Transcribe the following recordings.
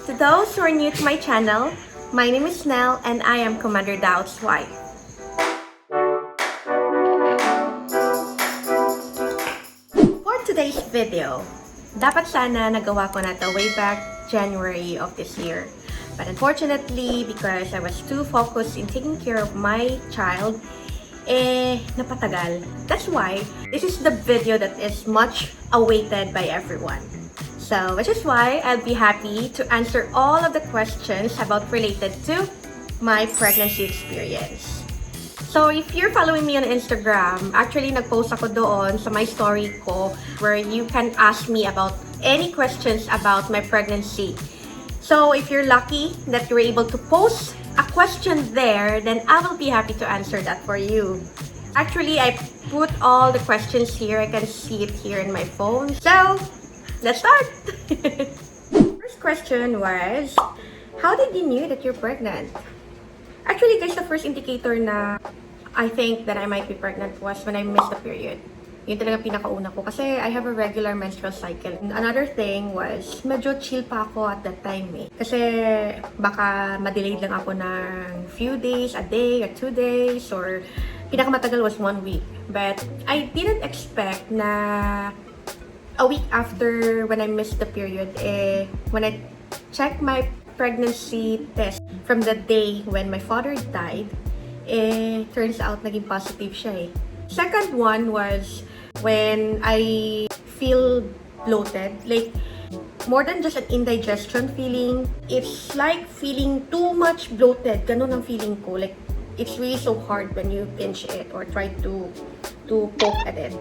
To those who are new to my channel, my name is Nhel and I am Commander Dao's wife. For today's video, dapat sana nagawa ko na to way back January of this year. But unfortunately, because I was too focused in taking care of my child, napatagal. That's why this is the video that is much awaited by everyone. So, which is why I'll be happy to answer all of the questions related to my pregnancy experience. So, if you're following me on Instagram, actually nag-post ako doon sa my story ko where you can ask me about any questions about my pregnancy. So, if you're lucky that you're able to post a question there, then I will be happy to answer that for you. Actually, I put all the questions here. I can see it here in my phone. So, let's start! First question was, how did you know that you're pregnant? Actually, guys, the first indicator na I think that I might be pregnant was when I missed the period. Yun talaga pinakauna ko kasi I have a regular menstrual cycle. Another thing was, medyo chill pa ako at that time Kasi baka ma-delayed lang ako ng few days, a day or 2 days, or pinakamatagal was 1 week. But I didn't expect na a week after when I missed the period, when I checked my pregnancy test from the day when my father died, turns out naging positive siya Second one was when I feel bloated, like more than just an indigestion feeling, it's like feeling too much bloated. Ganun ang feeling ko. Like, it's really so hard when you pinch it or try to poke at it.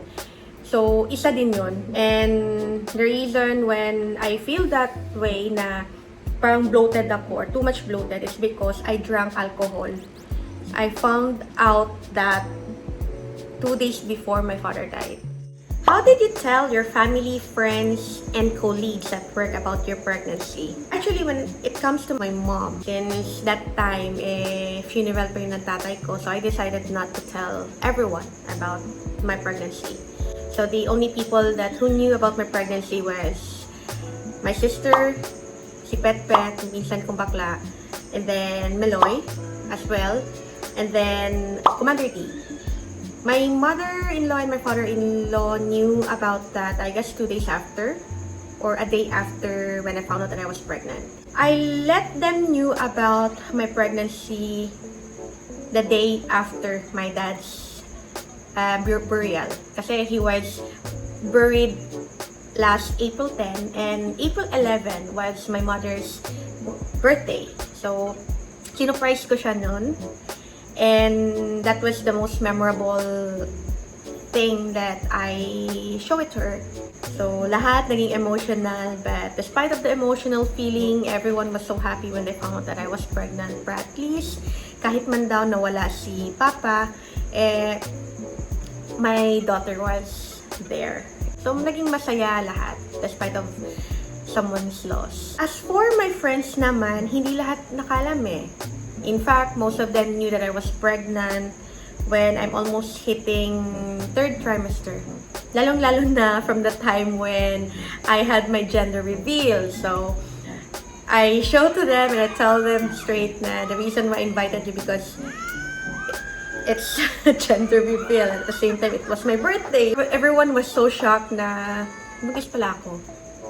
So, isa din yun. And the reason when I feel that way na parang bloated ako or too much bloated is because I drank alcohol. I found out that 2 days before my father died. How did you tell your family, friends, and colleagues at work about your pregnancy? Actually, when it comes to my mom, since that time, funeral pa yung ng tatay ko, so I decided not to tell everyone about my pregnancy. So the only people who knew about my pregnancy was my sister, si Pet, minsan kong bakla, and then Meloy as well, and then Commander D. My mother-in-law and my father-in-law knew about that, I guess 2 days after, or a day after when I found out that I was pregnant. I let them knew about my pregnancy the day after my dad's burial. Kasi he was buried last April 10, and April 11 was my mother's birthday. So, sinurprise ko siya noon. And that was the most memorable thing that I showed it to her. So, lahat naging emotional, but despite of the emotional feeling, everyone was so happy when they found out that I was pregnant. But at least, kahit man daw nawala si Papa, my daughter was there. So, naging masaya lahat, despite of someone's loss. As for my friends naman, hindi lahat nakalam In fact, most of them knew that I was pregnant when I'm almost hitting 3rd trimester. Lalong-lalo na from the time when I had my gender reveal. So, I show to them and I tell them straight na the reason why I invited you because it's a gender reveal. At the same time, it was my birthday. Everyone was so shocked na buntis pala ako.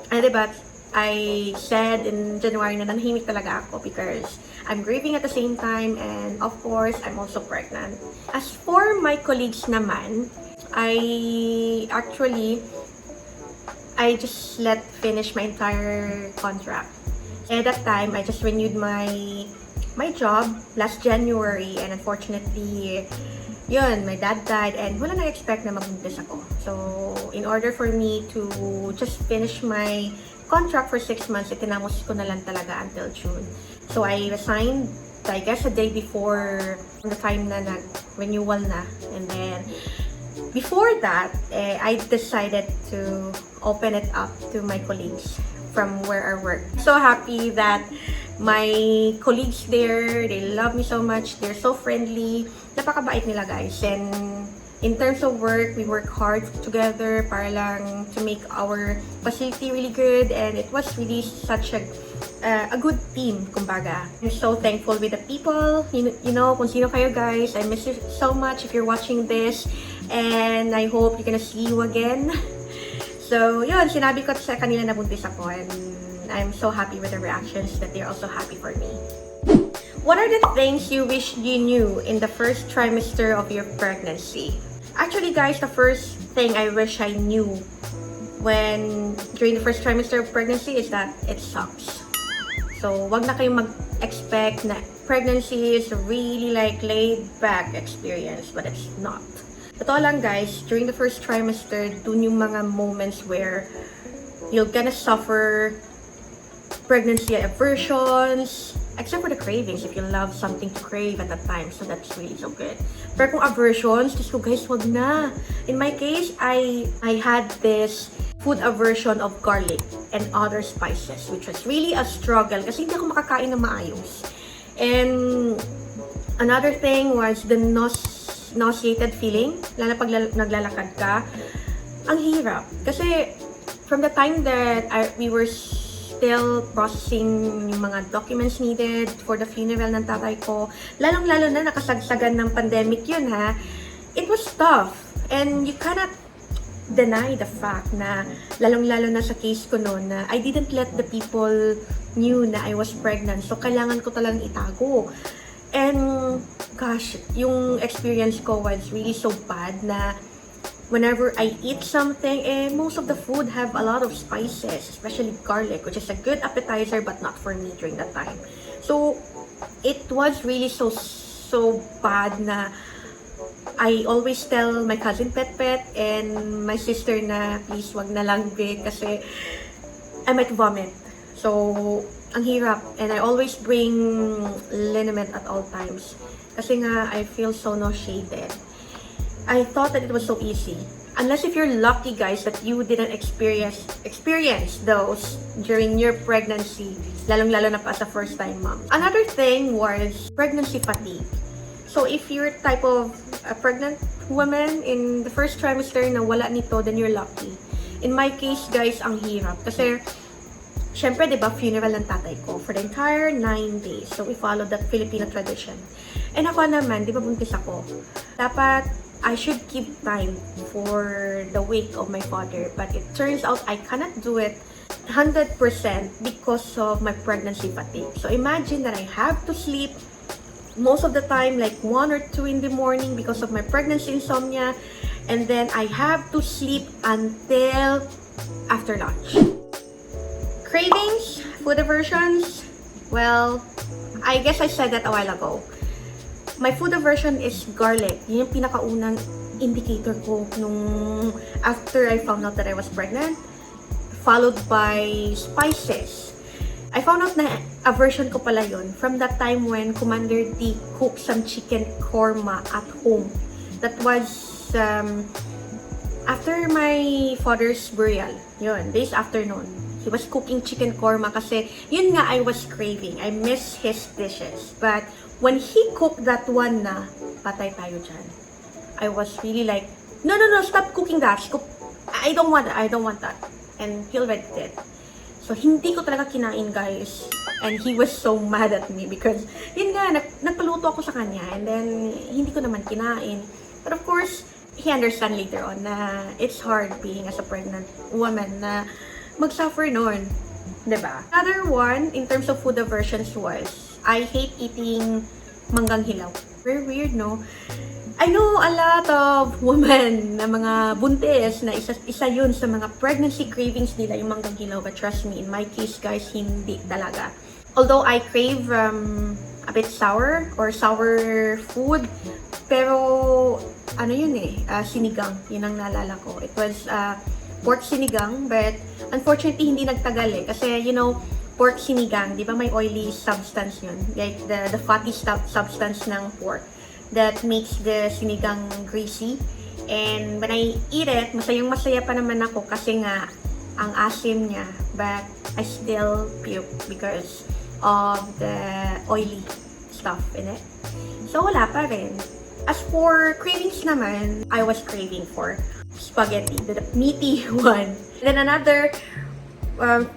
And diba, I said in January na nanahimik talaga ako because I'm grieving at the same time, and of course, I'm also pregnant. As for my colleagues naman, I just let finish my entire contract. At that time, I just renewed my job last January, and unfortunately, yun, my dad died, and wala na-expect na mabuntis ako. So, in order for me to just finish my contract for 6 months, itinamos ko na lang talaga until June. So, I resigned, I guess, a day before the time na nag-renewal na. And then, before that, I decided to open it up to my colleagues from where I work. So happy that my colleagues there, they love me so much. They're so friendly. Napakabait nila, guys. And in terms of work, we work hard together para lang to make our facility really good, and it was really such a a good team, kumbaga. I'm so thankful with the people. You know, kung sino kayo guys, I miss you so much if you're watching this. And I hope you're gonna see you again. So, yun, sinabi ko sa kanila na buntis ako. And I'm so happy with the reactions that they're also happy for me. What are the things you wish you knew in the first trimester of your pregnancy? Actually, guys, the first thing I wish I knew during the first trimester of pregnancy is that it sucks. So, wag na kayong mag-expect na pregnancy is a really like laid-back experience, but it's not. Totoo lang guys, during the first trimester, dun yung mga moments where you're gonna suffer pregnancy aversions, except for the cravings, if you love something to crave at that time, so that's really so good. Pero kung aversions, just go guys, wag na. In my case, I had this food aversion of garlic and other spices, which was really a struggle kasi hindi ako makakain na maayos. And another thing was the nauseated feeling, lalo pag naglalakad ka. Ang hirap. Kasi from the time that we were still processing yung mga documents needed for the funeral ng tatay ko, lalong-lalo na nakasagsagan ng pandemic yun ha, it was tough. And you cannot deny the fact na lalong-lalo na sa case ko noon na I didn't let the people knew na I was pregnant. So, kailangan ko talagang itago. And, gosh, yung experience ko was really so bad na whenever I eat something, most of the food have a lot of spices, especially garlic, which is a good appetizer but not for me during that time. So, it was really so bad na I always tell my cousin Pet and my sister na please wag na lang big kasi I might vomit. So, ang hirap. And I always bring liniment at all times. Kasi nga, I feel so nauseated. I thought that it was so easy. Unless if you're lucky guys that you didn't experience those during your pregnancy. Lalong-lalo na pa sa first time mom. Another thing was pregnancy fatigue. So, if you're type of a pregnant woman in the first trimester na wala nito, then you're lucky. In my case, guys, ang hirap. Kasi, syempre, di ba, funeral ng tatay ko for the entire 9 days. So, we followed that Filipino tradition. And ako naman, di ba, buntis ako. Dapat, I should keep time for the wake of my father. But it turns out, I cannot do it 100% because of my pregnancy fatigue. So, imagine that I have to sleep most of the time like 1 or 2 in the morning because of my pregnancy insomnia, and then I have to sleep until after lunch. Cravings, food aversions, well, I guess I said that a while ago. My food aversion is garlic. Yun yung pinakaunang indicator ko nung after I found out that I was pregnant, followed by spices. I found out na aversion ko pala yun from that time when Commander D cooked some chicken korma at home. That was after my father's burial. Yun, days after noon. He was cooking chicken korma kasi yun nga I was craving. I miss his dishes. But when he cooked that one na, patay tayo dyan. I was really like, no, stop cooking that. I don't want that. And he already did. So, hindi ko talaga kinain, guys. And he was so mad at me because, yun nga, nagpaluto ako sa kanya. And then, hindi ko naman kinain. But of course, he understand later on na it's hard being as a pregnant woman na mag-suffer noon. Diba? Another one, in terms of food aversions was, I hate eating manggang hilaw. Very weird, no? I know a lot of women na mga buntis na isa yun sa mga pregnancy cravings nila yung manggang hilaw. But trust me, in my case guys, hindi talaga. Although I crave a bit sour or sour food, pero ano yun sinigang, yun ang naalala ko. It was pork sinigang, but unfortunately hindi nagtagal kasi you know, pork sinigang, di ba may oily substance yun? Like the fatty substance ng pork that makes the sinigang greasy. And when I eat it, masaya pa naman ako kasi nga ang asim niya. But I still puke because of the oily stuff in it. So wala pa rin. As for cravings naman, I was craving for spaghetti, the meaty one. And then another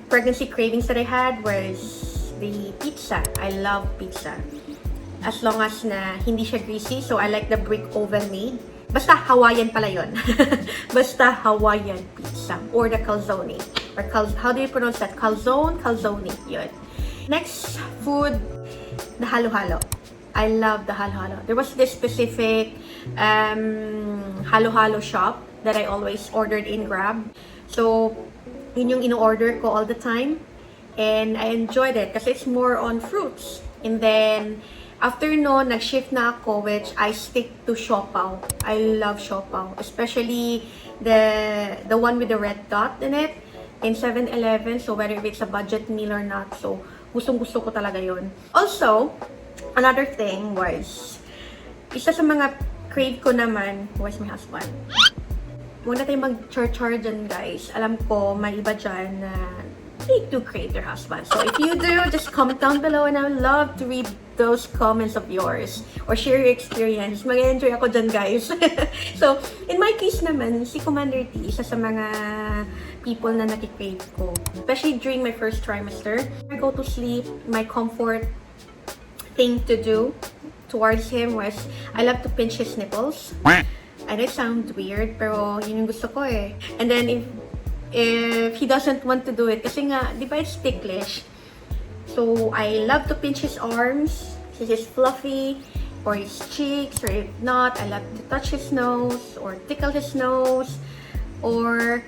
pregnancy cravings that I had was the pizza. I love pizza. As long as na hindi siya greasy, so I like the brick oven made. Basta Hawaiian pala yun. Basta Hawaiian pizza. Or the calzone. Or how do you pronounce that? Calzone? Calzone. Yun. Next food, the halo-halo. I love the halo-halo. There was this specific halo-halo shop that I always ordered in Grab. So, yun yung ino-order ko all the time. And I enjoyed it kasi it's more on fruits. And then, after no, nag-shift na ako, which I stick to siopaw. I love siopaw. Especially the one with the red dot in it in 7-Eleven. So, whether it's a budget meal or not. So, gustong-gusto ko talaga yun. Also, another thing was, isa sa mga crave ko naman was my husband. Huwag na tayong mag-char-char dyan, guys. Alam ko, may iba dyan na they do crave their husband. So, if you do, just comment down below and I would love to read those comments of yours or share your experience. Mag-enjoy ako dyan, guys. So, in my case naman, si Commander T, isa sa mga people na nakikrave ko. Especially during my first trimester. I go to sleep, my comfort thing to do towards him was, I love to pinch his nipples. I know it sounds weird, pero yun yung gusto ko eh. And then, if he doesn't want to do it, kasi nga, di ba it's ticklish? So, I love to pinch his arms, his fluffy, or his cheeks, or if not, I love to touch his nose, or tickle his nose, or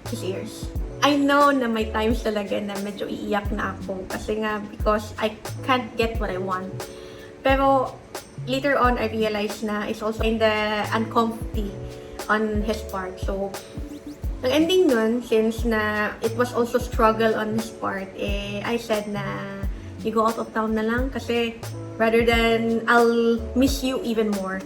his ears. I know na may times talaga na medyo iiyak na ako, kasi nga, because I can't get what I want. Pero, later on, I realized na it's also in the uncomfy on his part. So, ang ending nun, since na it was also struggle on his part, I said na you go out of town na lang kasi rather than I'll miss you even more.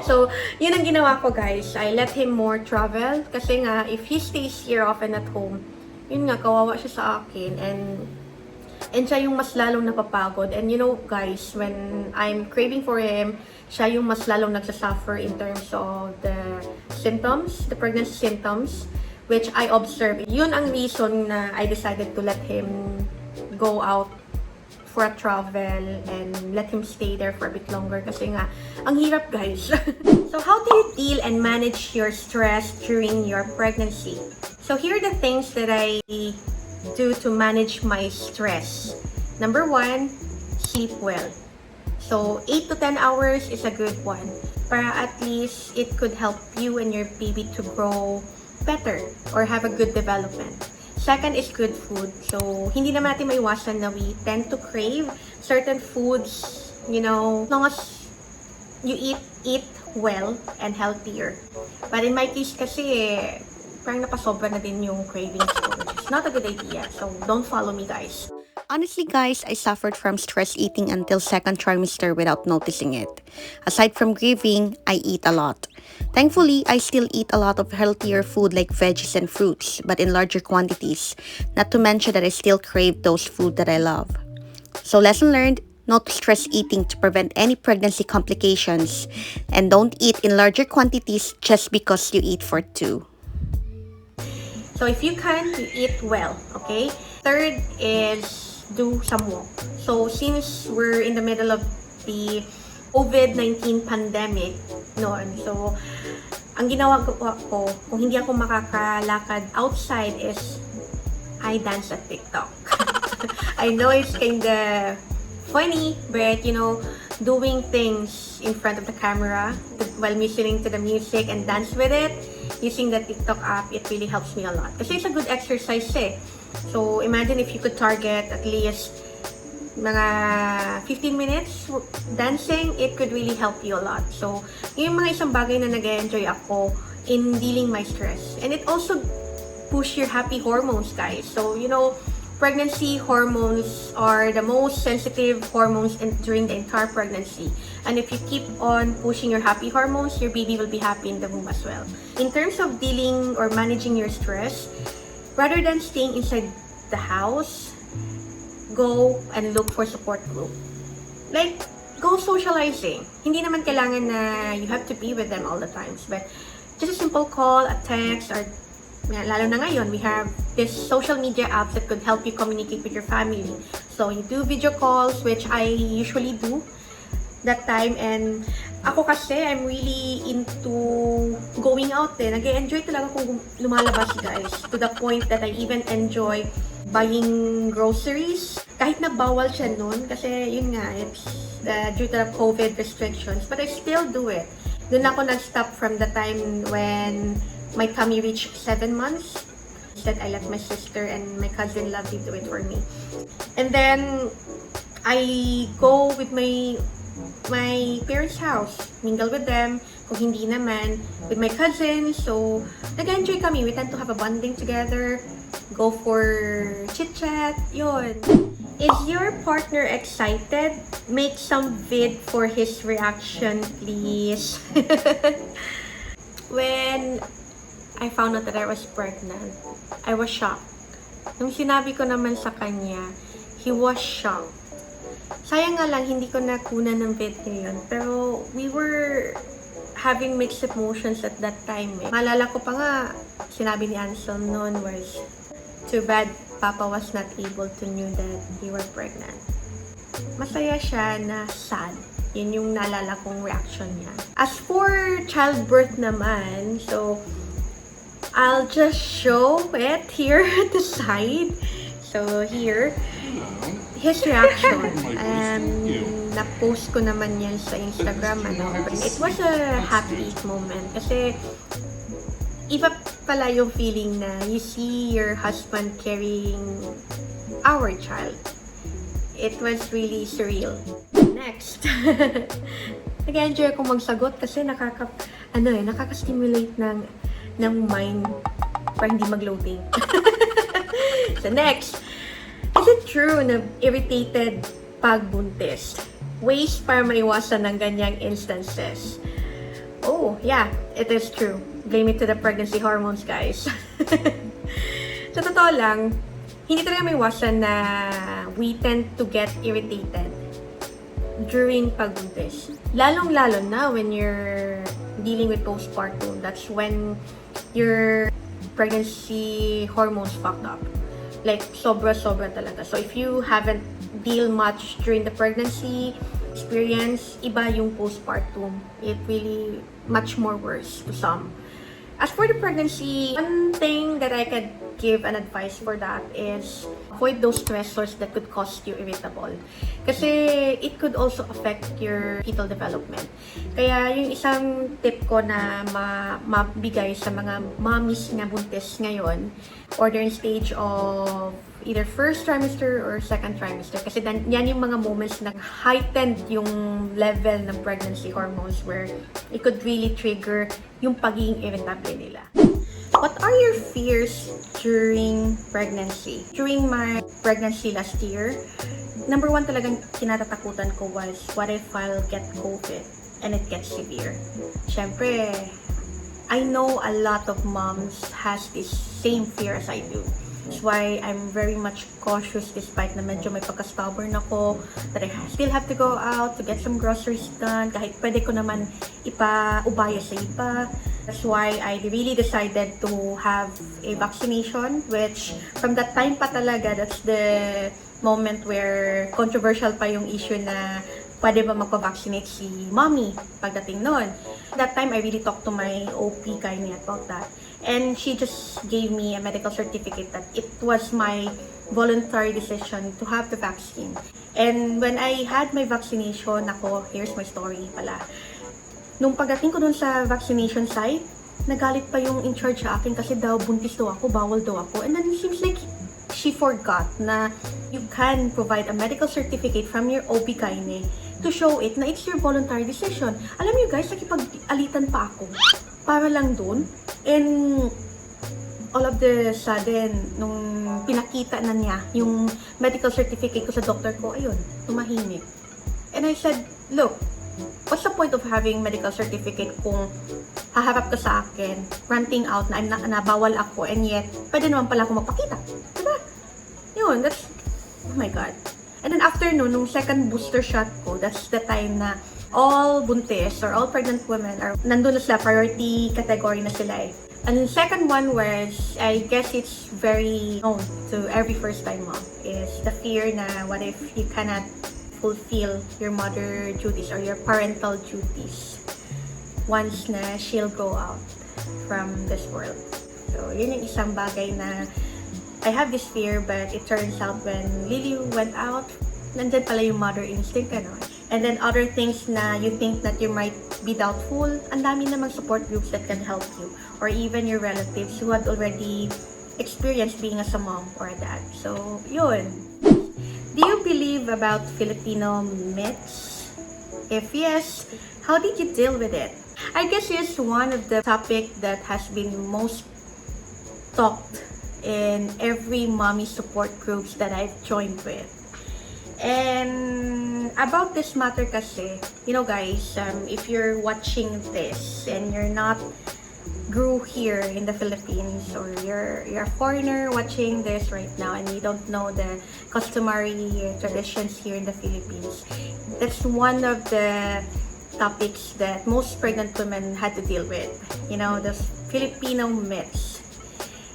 So, yun ang ginawa ko, guys. I let him more travel kasi nga, if he stays here often at home, yun nga, kawawa siya sa akin and siya yung mas lalong napapagod. And you know, guys, when I'm craving for him, siya yung mas lalong nagsasuffer in terms of the symptoms, the pregnancy symptoms, which I observed. Yun ang reason na I decided to let him go out for a travel and let him stay there for a bit longer kasi nga, ang hirap, guys. So, how do you deal and manage your stress during your pregnancy? So, here are the things that I do to manage my stress. Number 1, sleep well. So, 8 to 10 hours is a good one. Para at least it could help you and your baby to grow better or have a good development. Second is good food. So, hindi naman natin maiwasan na we tend to crave certain foods, you know, as long as you eat well and healthier. But in my case kasi, parang napasobra na din yung cravings ko, which is not a good idea. So, don't follow me, guys. Honestly, guys, I suffered from stress eating until second trimester without noticing it. Aside from grieving, I eat a lot. Thankfully, I still eat a lot of healthier food like veggies and fruits, but in larger quantities. Not to mention that I still crave those food that I love. So, lesson learned, no to stress eating to prevent any pregnancy complications. And don't eat in larger quantities just because you eat for 2. So, if you can, you eat well, okay? Third is do some walk. So, since we're in the middle of the COVID-19 pandemic noon, so, ang ginawa ko, kung hindi ako makakalakad outside is, I dance at TikTok. I know it's kinda funny, but, you know, doing things in front of the camera while listening to the music and dance with it, using the TikTok app, it really helps me a lot. Kasi it's a good exercise eh. So, imagine if you could target at least mga 15 minutes dancing, it could really help you a lot. So, yung mga isang bagay na nag-enjoy ako in dealing my stress. And it also push your happy hormones, guys. So, you know, pregnancy hormones are the most sensitive hormones during the entire pregnancy. And if you keep on pushing your happy hormones, your baby will be happy in the womb as well. In terms of dealing or managing your stress, rather than staying inside the house, go and look for support group. Like, go socializing. Hindi naman kailangan na you have to be with them all the times. But just a simple call, a text, or lalo na ngayon, we have this social media apps that could help you communicate with your family. So you do video calls, which I usually do that time. And ako kasi, I'm really into going out eh. Nag-enjoy talaga kung lumalabas, guys. To the point that I even enjoy buying groceries. Kahit na bawal siya nun, kasi yun nga, it's due to the COVID restrictions. But I still do it. Doon ako nag-stop from the time when my tummy reached 7 months. Instead, I let my sister and my cousin Lovely do it for me. And then, I go with my parents' house, mingle with them. Kung hindi naman, with my cousins. So, nag-enjoy kami. We tend to have a bonding together. Go for chit-chat. Yun. Is your partner excited? Make some vid for his reaction, please. When I found out that I was pregnant, I was shocked. Nung sinabi ko naman sa kanya, he was shocked. Sayang nga lang, hindi ko nakunan ng video yun. Pero we were having mixed emotions at that time eh. Maalala ko pa nga, sinabi ni Ansel noon was, too bad Papa was not able to knew that you were pregnant. Masaya siya na sad. Yun yung naalala kong reaction niya. As for childbirth naman, so, I'll just show it here at the side. So, here, his reaction. Na-post ko naman yan sa Instagram. But it was a happy moment. Kasi, iba pala yung feeling na you see your husband carrying our child. It was really surreal. Next. Nag-enjoy akong magsagot kasi nakaka-stimulate ng mind para hindi mag-loading. So next, is it true na irritated pag buntis? Ways para maiwasan ng ganyang instances. Oh, yeah, it is true. Blame it to the pregnancy hormones, guys. Sa totoo lang, hindi talaga maiwasan na we tend to get irritated during pagbuntis. Lalong-lalo na when you're dealing with postpartum. That's when your pregnancy hormones fucked up. Like, sobra-sobra talaga. So, if you haven't deal much during the pregnancy experience, iba yung postpartum. It really much more worse to some. As for the pregnancy, one thing that I could give an advice for that is avoid those stressors that could cause you irritable. Kasi it could also affect your fetal development. Kaya yung isang tip ko na mabigay sa mga mommies na buntis ngayon, or they're in stage of either first trimester or second trimester. Kasi yan yung mga moments na heightened yung level ng pregnancy hormones where it could really trigger yung pagiging irritable nila. What are your fears during pregnancy? During my pregnancy last year, number one talagang kinatatakutan ko was, what if I'll get COVID and it gets severe? Siyempre, I know a lot of moms has this same fear as I do. That's why I'm very much cautious despite na medyo may pagka-stubborn ako, that I still have to go out to get some groceries done, kahit pwede ko naman ipa-ubaya sa iba. That's why I really decided to have a vaccination, which from that time pa talaga, that's the moment where controversial pa yung issue na pwede ba magpa-vaccinate si mommy pagdating noon. That time, I really talked to my OP gynae about that. And she just gave me a medical certificate that it was my voluntary decision to have the vaccine. And when I had my vaccination, here's my story pala. Nung pagdating ko dun sa vaccination site, nagalit pa yung in charge sa akin kasi daw buntis daw ako, bawal daw ako. And then it seems like she forgot na you can provide a medical certificate from your OB gynae to show it na it's your voluntary decision. Alam niyo guys, nakipag-alitan pa ako para lang dun. And all of the sudden, nung pinakita na niya yung medical certificate ko sa doctor ko, ayun, tumahimik. And I said, look, what's the point of having medical certificate kung haharap ka sa akin, ranting out na nabawal ako, and yet, pwede naman pala ako magpakita. Diba? Yun, that's, oh my God. And then after nung second booster shot ko, that's the time na all buntis or all pregnant women are nandun na sila, priority category na sila eh. And the second one was, I guess it's very known to every first-time mom, is the fear na what if you cannot fulfill your mother duties or your parental duties once na she'll grow out from this world. So, yun yung isang bagay na I have this fear, but it turns out when Lily went out, nandyan pala yung mother instinct, ano. And then other things na you think that you might be doubtful, ang dami namang support groups that can help you. Or even your relatives who had already experienced being as a mom or a dad. So, yun. Do you believe about Filipino myths? If yes, how did you deal with it? I guess it's one of the topic that has been most talked in every mommy support groups that I've joined with. And about this matter kasi, you know guys, if you're watching this and you're not grew here in the Philippines, or you're a foreigner watching this right now and you don't know the customary traditions here in the Philippines, that's one of the topics that most pregnant women had to deal with. You know, the Filipino myths.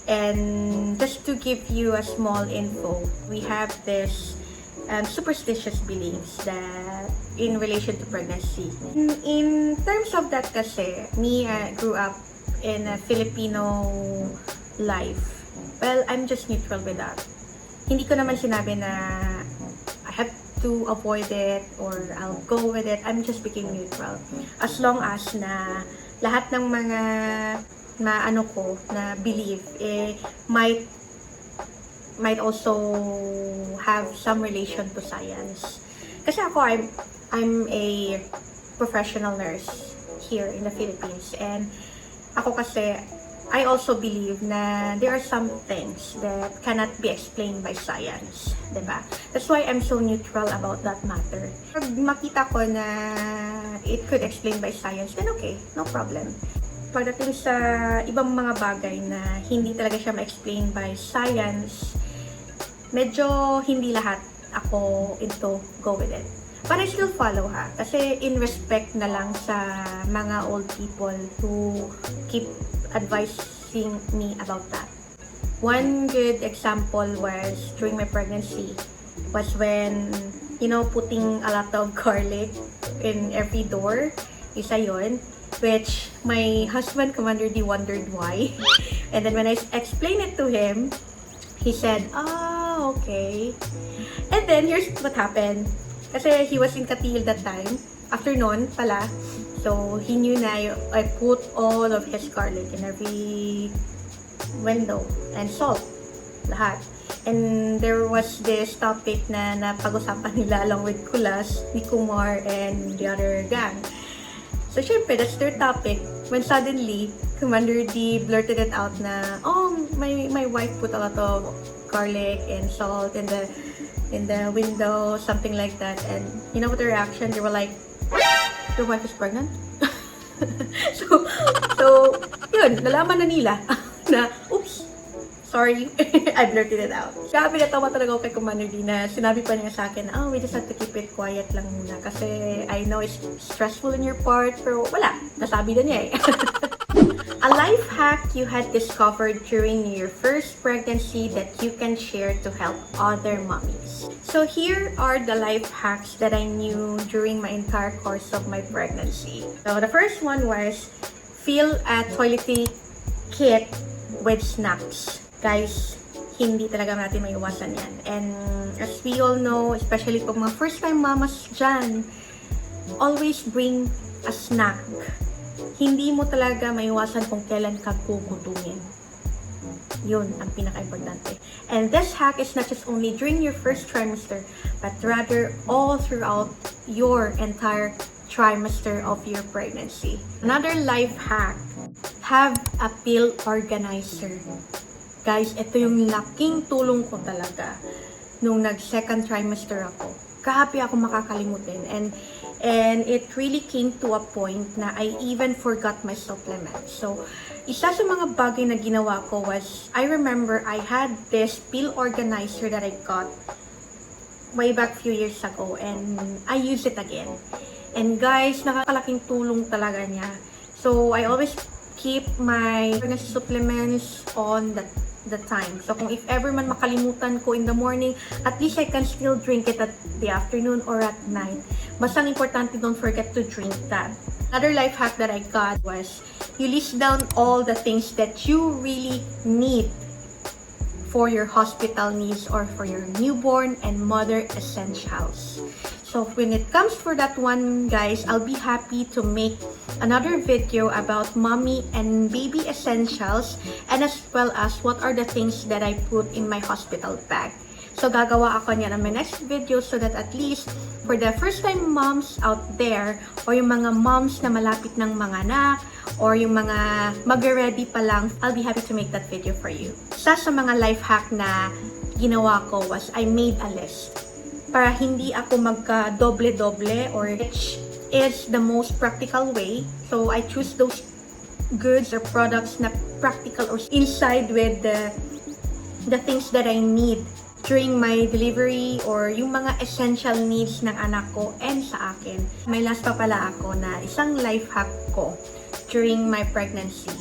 And just to give you a small info, we have this superstitious beliefs that in relation to pregnancy. In terms of that kasi, me grew up in a Filipino life. Well, I'm just neutral with that. Hindi ko naman sinabi na I have to avoid it or I'll go with it. I'm just being neutral. As long as na lahat ng mga na ano ko, na belief, might also have some relation to science. Kasi ako, I'm a professional nurse here in the Philippines, and ako kasi, I also believe na there are some things that cannot be explained by science, diba? That's why I'm so neutral about that matter. Pag makita ko na it could explain by science, then okay, no problem. Pagdating sa ibang mga bagay na hindi talaga siya ma-explain by science, medyo hindi lahat ako into go with it. But I still follow ha. Kasi in respect na lang sa mga old people who keep advising me about that. One good example was during my pregnancy was when, you know, putting a lot of garlic in every door. Isa yun. Which my husband, Commander D, wondered why. And then when I explained it to him, he said, "Ah, okay." And then here's what happened. Kasi he was in Katil that time, afternoon pala. So he knew na I put all of his garlic in every window and salt, lahat. And there was this topic na napag-usapan nila along with Kulas, ni Kumar, and the other gang. So, syempre, that's their topic. When suddenly, Commander D blurted it out na, "Oh, my wife put a lot of garlic and salt in the window," something like that. And you know what the reaction? They were like, "Your wife is pregnant?" so, yun, nalaman na nila na, oops, sorry, I blurted it out. Grabe, natawa talaga ako kay Commander D na sinabi pa niya sa akin, "Oh, we just have to keep it quiet lang muna kasi I know it's stressful in your part," pero wala, nasabi na niya eh. A life hack you had discovered during your first pregnancy that you can share to help other mommies. So here are the life hacks that I knew during my entire course of my pregnancy. So the first one was fill a toiletry kit with snacks. Guys, hindi talaga natin maiwasan yan. And as we all know, especially pag mga first-time mamas dyan, always bring a snack. Hindi mo talaga maiwasan kung kailan ka gugutumin. Yun ang pinaka-importante. And this hack is not just only during your first trimester, but rather all throughout your entire trimester of your pregnancy. Another life hack, have a pill organizer. Guys, ito yung laking tulong ko talaga nung nag-second trimester ako. Grabe ako makakalimutin. And it really came to a point na I even forgot my supplement. So, isa sa mga bagay na ginawa ko was, I remember I had this pill organizer that I got way back few years ago and I used it again. And guys, nakakalaking tulong talaga niya. So, I always keep my pregnancy supplements on the time. So kung if ever man makalimutan ko in the morning, at least I can still drink it at the afternoon or at night. Basta importante, don't forget to drink that. Another life hack that I got was you list down all the things that you really need for your hospital needs or for your newborn and mother essentials. So when it comes for that one, guys, I'll be happy to make another video about mommy and baby essentials, and as well as what are the things that I put in my hospital bag. So gagawa ako niya na my next video so that at least for the first time moms out there or yung mga moms na malapit ng mga anak or yung mga mag-ready pa lang, I'll be happy to make that video for you. Sa mga life hack na ginawa ko was I made a list para hindi ako magka-doble-doble, or which is the most practical way. So I choose those goods or products na practical or inside with the things that I need during my delivery or yung mga essential needs ng anak ko and sa akin. May last pa pala ako na isang life hack ko during my pregnancy.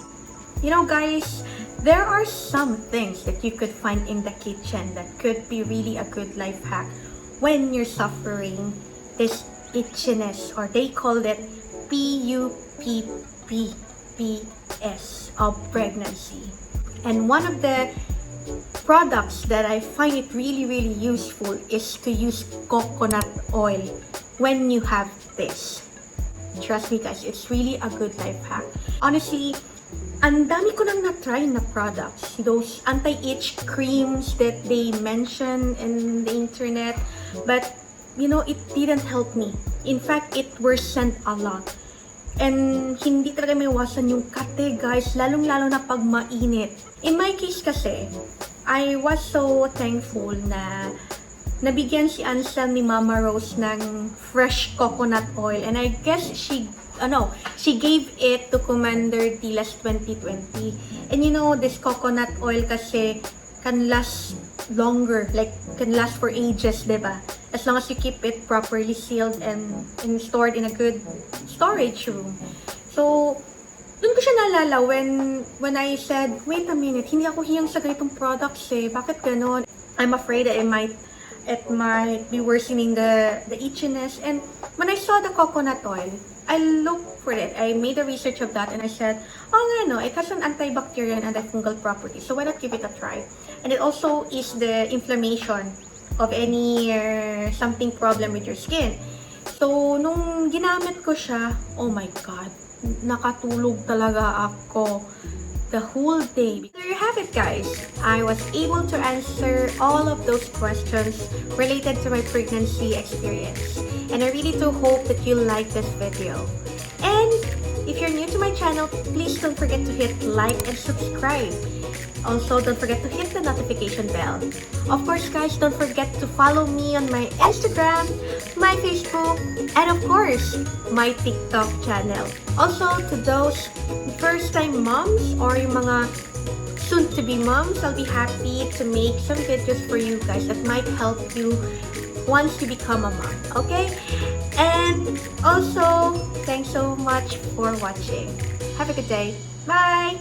You know guys, there are some things that you could find in the kitchen that could be really a good life hack when you're suffering this itchiness, or they call it PUPPS of pregnancy. And one of the products that I find it really useful is to use coconut oil when you have this. Trust me guys, it's really a good life hack. Honestly, ang dami ko nang na-try na products. Those anti-itch creams that they mention in the internet. But, you know, it didn't help me. In fact, it worsened a lot. And hindi talaga may iwasan yung kate, guys. Lalong-lalo na pag mainit. In my case kasi, I was so thankful na nabigyan si Ansel ni Mama Rose ng fresh coconut oil. And I guess she gave it to Commander Tilas 2020. And you know, this coconut oil kasi can last longer, like can last for ages, diba? As long as you keep it properly sealed and stored in a good storage room. So, dun ko siya naalala when I said, wait a minute, hindi ako hiyang sa ganitong products eh. Bakit ganon? I'm afraid that it might be worsening the itchiness. And when I saw the coconut oil, I looked for it. I made a research of that and I said, oh nga no, it has an antibacterial and antifungal property. So why not give it a try? And it also is the inflammation of any something problem with your skin. So nung ginamit ko siya, oh my God, nakatulog talaga ako the whole day. There you have it guys. I was able to answer all of those questions related to my pregnancy experience. And I really do hope that you like this video. And if you're new to my channel, please don't forget to hit like and subscribe. Also, don't forget to hit the notification bell. Of course guys, don't forget to follow me on my Instagram, my Facebook, and of course, my TikTok channel. Also, to those first-time moms or yung mga soon-to-be moms, I'll be happy to make some videos for you guys that might help you once you become a mom, okay? And also, thanks so much for watching. Have a good day. Bye!